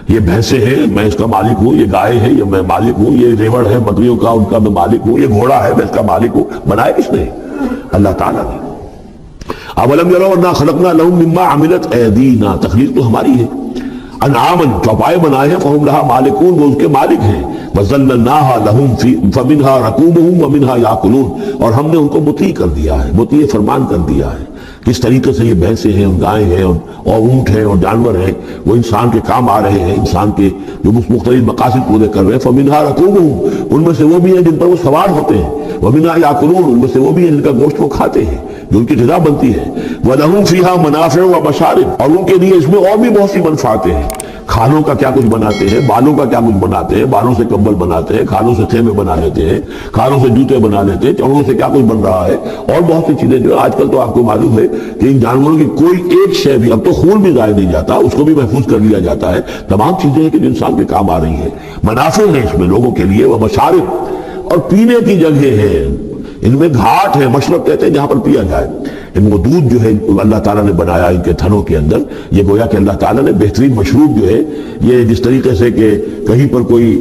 یہ بھینسیں ہیں، میں اس کا مالک ہوں، یہ گائے ہے، یہ میں مالک ہوں، یہ ریوڑ ہے بکریوں کا، ان کا میں مالک ہوں، یہ گھوڑا ہے، میں اس کا مالک ہوں۔ بنائے کس نے؟ اللہ تعالیٰ نے۔ اولم یروا انا خلقنا لهم مما عملت ایدینا، تخلیق تو ہماری ہے، انعامن چوپائے بنائے ہیں، فہم لہا مالکون، وہ اس کے مالک ہیں، وَذَلَّلْنَاهَا لَهُمْ فَمِنْهَا رَكُوبُهُمْ وَمِنْهَا يَأْكُلُونَ، اور ہم نے ان کو مطیع کر دیا ہے، مطیع فرمان کر دیا ہے۔ کس طریقے سے یہ بھینسیں ہیں اور گائیں ہیں اور اونٹ ہیں اور جانور ہیں، وہ انسان کے کام آ رہے ہیں، انسان کے جو مختلف مقاصد پورے کر رہے ہیں۔ فَمِنْهَا رَكُوبُهُمْ، ان میں سے وہ بھی ہیں جن پر وہ سوار ہوتے ہیں، وَمِنْهَا يَأْكُلُونَ، ان میں سے وہ بھی ہیں جن کا گوشت وہ کھاتے ہیں، جو ان کی غذا بنتی ہے۔ وَلَهُمْ فِيهَا مَنَافِعُ وَمَشَارِبُ، اور ان کے لیے اس میں اور بھی بہت سی منفعتیں ہیں۔ کھانوں کا کیا کچھ بناتے ہیں، بالوں کا کیا کچھ بناتے ہیں، بالوں سے کمبل بناتے ہیں، کھانوں سے خیمے بنا لیتے ہیں، کھانوں سے جوتے بنا لیتے ہیں، چمڑوں سے کیا کچھ بن رہا ہے، اور بہت سی چیزیں جو آج کل تو آپ کو معلوم ہے کہ ان جانوروں کی کوئی ایک شے بھی، اب تو خون بھی ضائع نہیں جاتا، اس کو بھی محفوظ کر لیا جاتا ہے، تمام چیزیں ہیں کہ جو انسان کے کام آ رہی ہیں، منافع ہیں اس میں لوگوں کے لیے، وہ مشارب اور پینے کی جگہ ہیں، ان میں گھاٹ ہے، مشرب کہتے ہیں جہاں پر پیا جائے، ان کو دودھ جو ہے اللہ تعالیٰ نے بنایا ان کے تھنوں کے اندر، یہ گویا کہ اللہ تعالیٰ نے بہترین مشروب جو ہے، یہ جس طریقے سے کہ کہیں پر کوئی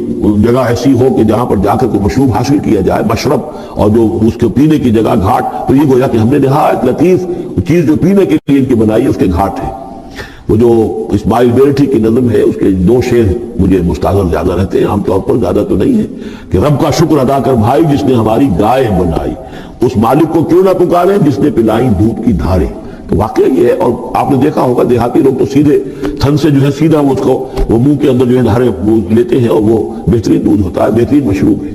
جگہ ایسی ہو کہ جہاں پر جا کر کوئی مشروب حاصل کیا جائے، مشرب، اور جو اس کے پینے کی جگہ گھاٹ، تو یہ گویا کہ ہم نے نہایت لطیف چیز جو پینے کے لیے ان کی بنائی ہے، اس کے گھاٹ ہے۔ وہ جو اسماعیل بیرٹھی کی نظم ہے، اس کے 2 شعر مجھے مستحضر زیادہ رہتے ہیں، عام طور پر زیادہ تو نہیں ہے، کہ رب کا شکر ادا کر بھائی جس نے ہماری گائے بنائی، اس مالک کو کیوں نہ پکارے جس نے پلائی دودھ کی دھاریں۔ تو واقعہ یہ ہے، اور آپ نے دیکھا ہوگا دیہاتی لوگ تو سیدھے تھن سے جو ہے سیدھا اس کو وہ منہ کے اندر جو ہے دھاریں لیتے ہیں، اور وہ بہترین دودھ ہوتا ہے، بہترین مشروب ہے۔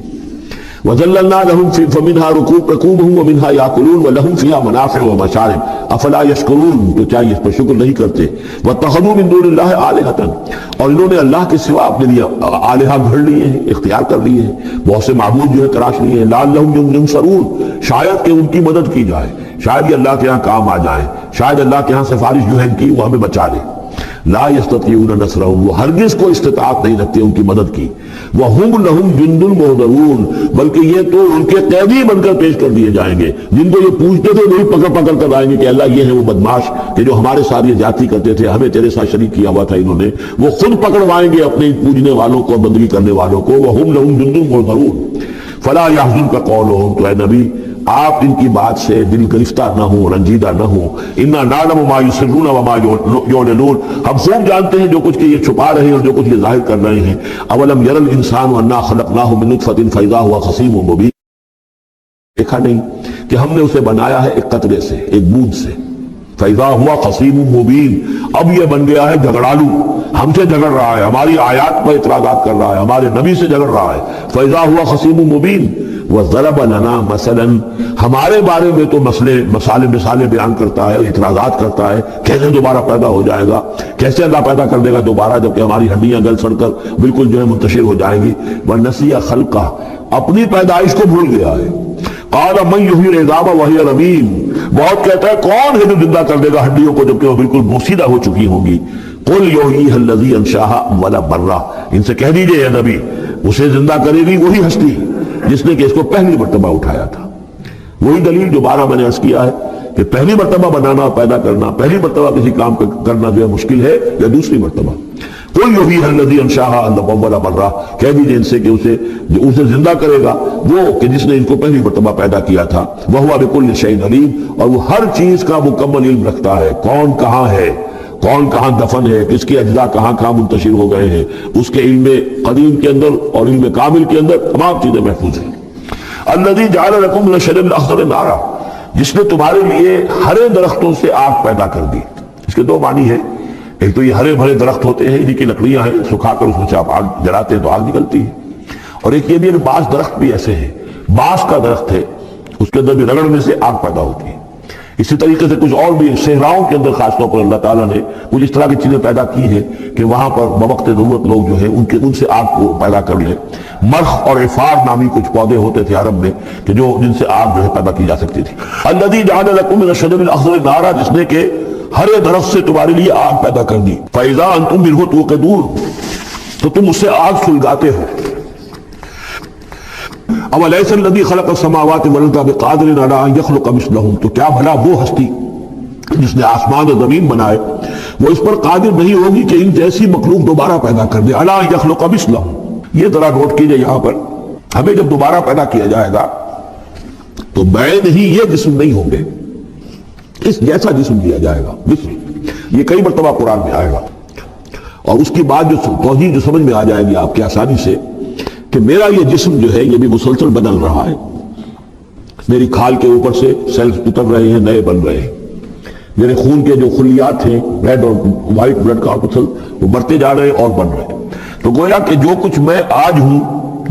وَذَلَّلْنَا لَهُمْ فَمِنْهَا رُكُوبُهُمْ وَمِنْهَا يَأْكُلُونَ وَلَهُمْ فِيهَا مَنَافِعُ وَمَشَارِبُ أَفَلَا يَشْكُرُونَ، تو کیا اس پر شکر نہیں کرتے؟ وَاتَّخَذُوا مِن دُونِ اللَّهِ آلِهَةً، اور انہوں نے اللہ کے سوا اپنے لیے آلہہ گھڑ لیے ہیں، اختیار کر لیے ہیں، بہت سے معبود جو ہے تراش لیے ہیں، لَعَلَّهُمْ يُنصَرُونَ، شاید کہ ان کی مدد کی جائے، شاید یہ اللہ کے ہاں کام آ جائیں، شاید اللہ کے ہاں سفارش جو ہے ان کی وہ ہمیں بچا لے۔ لا يستطيعون نصرهم، وہ ہرگز کو استطاعت نہیں رکھتے ان کی مدد کی، وَهُمْ لَهُمْ جُنْدٌ مُحْضَرُونَ، بلکہ یہ تو ان کے قیدی بن کر پیش کر دیے جائیں گے، جن کو یہ پوچھتے تھے وہی پکڑ پکڑ کر آئیں گے کہ اللہ یہ ہے وہ بدماش کہ جو ہمارے ساتھ یہ جاتی کرتے تھے، ہمیں تیرے ساتھ شریک کیا ہوا تھا انہوں نے، وہ خود پکڑوائیں گے اپنے پوجنے والوں کو، بندگی کرنے والوں کو، وَهُمْ لَهُمْ جُنْدٌ مُحْضَرُونَ فَلَا يَحْزُنْكَ قَوْلُهُمْ، تو اے نبی آپ ان کی بات سے دل گرفتہ نہ ہوں، رنجیدہ نہ ہوں، اِنَّا نَعْلَمُ مَا يُسِرُّونَ وَمَا يُعْلِنُونَ، ہم خوب جانتے ہیں جو کچھ کہ یہ چھپا رہے ہیں اور جو کچھ یہ ظاہر کر رہے ہیں۔ أَوَلَمْ يَرَ الْإِنسَانُ أَنَّا خَلَقْنَاهُ مِن نُطْفَةٍ فَإِذَا هُوَ خَصِيمٌ مُبِينٌ، دیکھا نہیں کہ ہم نے اسے بنایا ہے ایک قطرے سے، ایک بوند سے، فَإِذَا هُوَ خَصِيمٌ مُبِينٌ، اب یہ بن گیا ہے جھگڑالو، ہم سے جھگڑ رہا ہے، ہماری آیات پر اعتراضات کر رہا ہے، ہمارے نبی سے جھگڑ رہا ہے، فَإِذَا هُوَ خَصِيمٌ مُبِينٌ وَضَرَبَ لَنَا مَثَلًا، ہمارے بارے میں تو مثالیں بیان کرتا ہے، اعتراضات کرتا ہے، کیسے دوبارہ پیدا ہو جائے گا، کیسے اللہ پیدا کر دے گا دوبارہ جبکہ ہماری ہڈیاں گل سڑ کر بالکل جو ہے منتشر ہو جائیں گی، وَنَسِيَ خَلْقَهُ، اپنی پیدائش کو بھول گیا ہے، قَالَ مَن يُحْيِي الْعِظَامَ وَهِيَ رَمِيمٌ، بہت کہتا ہے کون ہے جو زندہ کر دے گا ہڈیوں کو جبکہ وہ بالکل بوسیدہ ہو چکی ہوں گی، قُلْ يُحْيِيهَا الَّذِي أَنشَأَهَا أَوَّلَ مَرَّةٍ، ان سے کہہ دیجئے اے نبی اسے زندہ کرے گی وہی ہستی جس نے کہ اس کو پہلی مرتبہ اٹھایا تھا۔ وہی دلیل جو بارہ میں نے عرض کیا ہے کہ پہلی مرتبہ بنانا اور پیدا کرنا، پہلی مرتبہ کسی کام کرنا جو ہے مشکل ہے، یا دوسری مرتبہ۔ قُلْ يُحْيِيهَا الَّذِي أَنشَأَهَا أَوَّلَ مَرَّةٍ، کہہ دیجئے ان سے کہ اسے زندہ کرے گا وہ کہ جس نے ان کو پہلی مرتبہ پیدا کیا تھا، وَهُوَ بِكُلِّ شَيْءٍ عَلِيمٌ، اور وہ ہر چیز کا مکمل علم رکھتا ہے، کون کہاں ہے، کون کہاں دفن ہے، کس کے اجزاء کہاں کہاں منتشر ہو گئے ہیں، اس کے علم قدیم کے اندر اور علم کامل کے اندر تمام چیزیں محفوظ ہیں۔ الذی جعل لکم من الشجر الاخضر نارا، جس نے تمہارے لیے ہرے درختوں سے آگ پیدا کر دی۔ اس کے 2 معنی ہیں، ایک تو یہ ہرے بھرے درخت ہوتے ہیں، انہی کی لکڑیاں ہیں، سکھا کر اس میں سے آپ آگ جلاتے ہیں تو آگ نکلتی ہے، اور ایک یہ بھی ہے کہ بعض درخت بھی ایسے ہیں، بانس کا درخت ہے، اس کے اندر بھی رگڑنے سے آگ پیدا ہوتی ہے۔ اسی طریقے سے کچھ اور بھی صحراؤں کے اندر خاص طور پر اللہ تعالیٰ نے کچھ اس طرح کی چیزیں پیدا کی ہیں کہ وہاں پر بوقت ضرورت لوگ جو ہیں ان سے آگ کو پیدا کر لیں۔ مرخ اور عفار نامی کچھ پودے ہوتے تھے عرب میں کہ جن سے آگ جو ہے پیدا کی جا سکتی تھی۔ الذی جعل لکم من الشجر الاخضر نارا، جس نے کہ ہرے درخت سے تمہارے لیے آگ پیدا کر دی، فاذا انتم منہ توقدون، تو تم اس سے آگ سلگاتے ہو۔ اولیس الذی خلق السماوات والارض بقادر علی ان یخلق مثلہم، تو کیا بھلا وہ ہستی جس نے آسمان اور زمین بنائے وہ اس پر قادر نہیں ہوگی کہ ان جیسی مخلوق دوبارہ پیدا کر دے، علی ان یخلق مثلہم۔ یہ ذرا نوٹ کیجئے یہاں پر، ہمیں جب دوبارہ پیدا کیا جائے گا تو بعین ہی یہ جسم نہیں ہوں گے، اس جیسا جسم دیا جائے گا، جسم یہ کئی مرتبہ قرآن میں آئے گا، اور اس کی بات جو توضیح جو سمجھ میں آ جائے گی آپ کے آسانی سے کہ میرا یہ جسم جو ہے یہ بھی مسلسل بدل رہا ہے، میری کھال کے اوپر سے سیلز اتر رہے ہیں، نئے بن رہے ہیں، میرے خون کے جو خلیات ہیں ریڈ اور وائٹ بلڈ کارپسل وہ بڑھتے جا رہے ہیں اور بن رہے ہیں۔ تو گویا کہ جو کچھ میں آج ہوں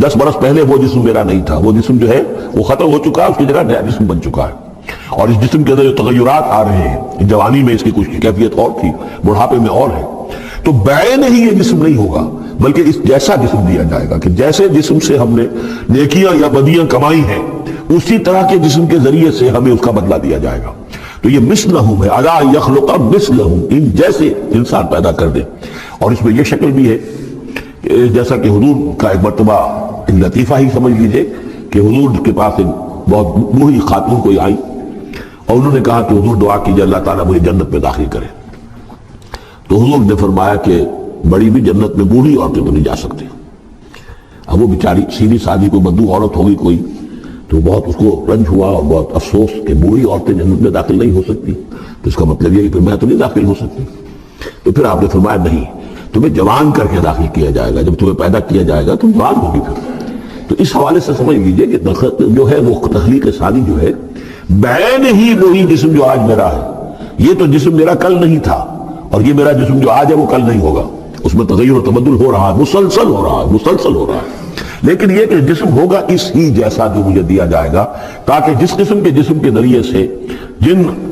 10 برس پہلے وہ جسم میرا نہیں تھا، وہ جسم جو ہے وہ ختم ہو چکا ہے، اس کی جگہ نیا جسم بن چکا ہے۔ اور اس جسم کے اندر جو تغیرات آ رہے ہیں، جوانی میں اس کی کچھ کیفیت اور تھی، بڑھاپے میں اور ہے، تو بعین ہی یہ جسم نہیں ہوگا، بلکہ اس جیسا جسم دیا جائے گا کہ جیسے جسم سے ہم نے نیکیاں یا بدیاں کمائی ہیں، اسی طرح کے جسم کے ذریعے سے ہمیں اس کا بدلہ دیا جائے گا۔ تو یہ مثلہم ہے، الا یخلق مثلہم، ان جیسے انسان پیدا کر دے۔ اور اس میں یہ شکل بھی ہے جیسا کہ حضور کا ایک مرتبہ ایک لطیفہ ہی سمجھ لیجئے کہ حضور کے پاس ایک بہت بوڑھی خاتون کوئی آئی اور انہوں نے کہا کہ حضور دعا کیجئے اللہ تعالیٰ مجھے جنت میں داخل کرے۔ تو حضور نے فرمایا کہ بڑی بھی جنت میں بوڑھی عورتیں تو نہیں جا سکتی۔ اب وہ بیچاری سیدھی سادھی کوئی بدو عورت ہوگی کوئی، تو بہت اس کو رنج ہوا اور بہت افسوس کہ بوڑھی عورتیں جنت میں داخل نہیں ہو سکتی، تو اس کا مطلب یہ کہ پھر میں تو نہیں داخل ہو سکتی۔ تو پھر آپ نے فرمایا نہیں، تمہیں جوان کر کے داخل کیا جائے گا، جب تمہیں پیدا کیا جائے گا تم جوان ہوگی پھر۔ تو اس حوالے سے سمجھ لیجئے کہ جو ہے وہ تخلیق ثانی جو ہے بعین ہی وہی جسم جو آج میرا ہے، یہ تو جسم میرا کل نہیں تھا، اور یہ میرا جسم جو آج ہے وہ کل نہیں ہوگا، اس میں تغیر و تبدل ہو رہا ہے، مسلسل ہو رہا ہے، مسلسل ہو رہا ہے۔ لیکن یہ کہ جسم ہوگا اس ہی جیسا جو مجھے دیا جائے گا، تاکہ جس قسم کے جسم کے ذریعے سے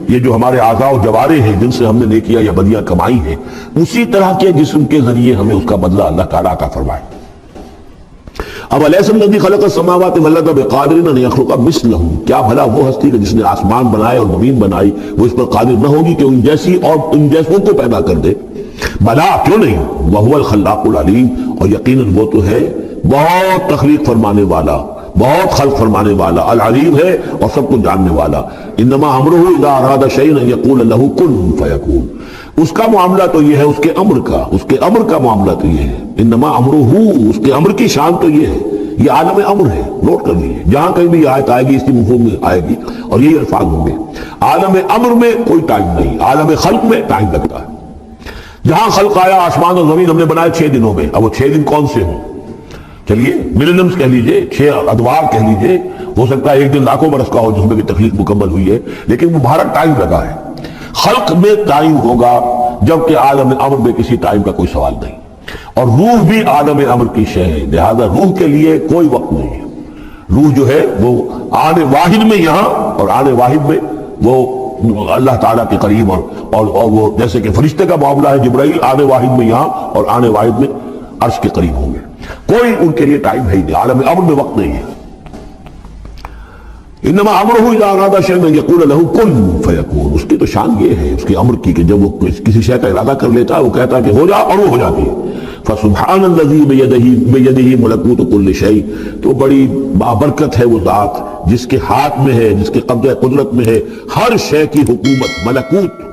یہ جو ہمارے اعضاء و جوارح ہیں جن سے ہم نے نیکیاں یا بدیاں کمائی ہیں، اسی طرح کے جسم کے ذریعے ہمیں اس کا بدلہ اللہ تعالیٰ عطا فرمائے۔ اب الیس الذی خلق السماوات والارض بقادر ان یخلق مثلہم، کیا بھلا وہ ہستی کہ جس نے آسمان بنائے اور زمین بنائی وہ اس پر قادر نہ ہوگی کہ ان جیسی اور ان جیسوں کو پیدا کر دے؟ بلا، کیوں نہیں، وہو الخلاق العلیم، اور یقیناً وہ تو ہے بہت تخلیق فرمانے والا، بہت خلق فرمانے والا، العلیم ہے اور سب کو جاننے والا۔ انما امرہ اذا اراد شیئا ان یقول لہ کن فیکون، اس کا معاملہ تو یہ ہے، اس کے امر کا معاملہ تو یہ ہے۔ انما امرہ، اس کے امر کی شان تو یہ ہے، یہ عالم امر ہے، نوٹ کر لیجیے، جہاں کہیں بھی یہ آیت آئے گی اس کی مفہوم میں آئے گی اور یہی الفاظ ہوں گے۔ عالم امر میں کوئی ٹائم نہیں، عالم خلق میں ٹائم لگتا ہے۔ جہاں خلق آیا آسمان اور زمین ہم نے بنائے 6 دنوں میں، اب وہ 6 دن کون سے ہوں؟ چلیے ملینمز کہہ لیجئے، 6 ادوار کہہ لیجئے، ہو سکتا ہے ایک دن لاکھوں برس کا ہو جس میں بھی تخلیق مکمل ہوئی ہے، لیکن وہ بھارت ٹائم لگا ہے۔ خلق میں ٹائم ہوگا، جبکہ عالم امر میں کسی ٹائم کا کوئی سوال نہیں، اور روح بھی عالم امر کی شے ہے، لہذا روح کے لیے کوئی وقت نہیں ہے۔ روح جو ہے وہ آنے واحد میں یہاں اور آنے واحد میں وہ اللہ تعالیٰ کے قریب، اور وہ جیسے کہ فرشتے کا معاملہ ہے، جبرائیل آنے واحد میں یہاں اور آنے واحد میں عرش کے قریب ہوں گے، کوئی ان کے لیے ٹائم ہے ہی نہیں، عالم امر میں وقت نہیں ہے۔ انما امرہ اذا اراد شیئا ان یقول لہ کن فیکون، اس کی تو شان یہ ہے اس کے امر کی کہ جب وہ کسی شے کا ارادہ کر لیتا ہے وہ کہتا ہے کہ ہو جا اور وہ ہو جاتی ہے۔ فسبحان الذی بیدہ ملکوت کل شیء، تو بڑی بابرکت ہے وہ ذات جس کے ہاتھ میں ہے، جس کے قبضہ قدرت میں ہے ہر شے کی حکومت، ملکوت